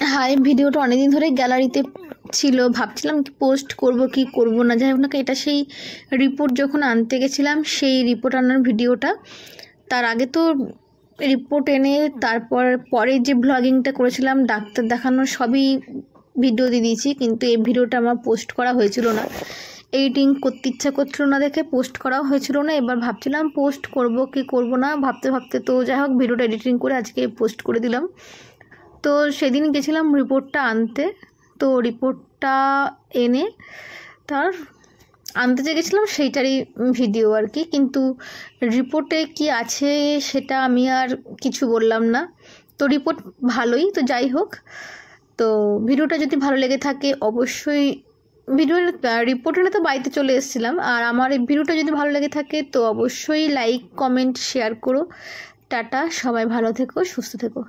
হ্যাঁ, এই ভিডিওটা অনেকদিন ধরেই গ্যালারিতে ছিল, ভাবছিলাম কি পোস্ট করব কি করব না। যাই হোক না, এটা সেই রিপোর্ট যখন আনতে গেছিলাম সেই রিপোর্ট আনার ভিডিওটা। তার আগে তো রিপোর্ট এনে তারপর পরে যে ব্লগিংটা করেছিলাম ডাক্তার দেখানো সবই ভিডিও দিয়ে দিয়েছি, কিন্তু এই ভিডিওটা আমার পোস্ট করা হয়েছিল না। এডিটিং করতে ইচ্ছা করছিল না দেখে পোস্ট করাও হয়েছিল না। এবার ভাবছিলাম পোস্ট করব কি করব না, ভাবতে ভাবতে তো যাই হোক ভিডিওটা এডিটিং করে আজকে পোস্ট করে দিলাম। তো সেদিন গেছিলাম রিপোর্টটা আনতে, তো রিপোর্টটা এনে তার আনতে যে গেছিলাম সেইটারই ভিডিও আর কি। কিন্তু রিপোর্টে কি আছে সেটা আমি আর কিছু বললাম না। তো রিপোর্ট ভালোই, তো যাই হোক। তো ভিডিওটা যদি ভালো লেগে থাকে অবশ্যই রিপোর্টে তো বাড়িতে চলে এসেছিলাম, আর আমার এই ভিডিওটা যদি ভালো লেগে থাকে তো অবশ্যই লাইক কমেন্ট শেয়ার করো। টাটা, সবাই ভালো থেকো, সুস্থ থেকো।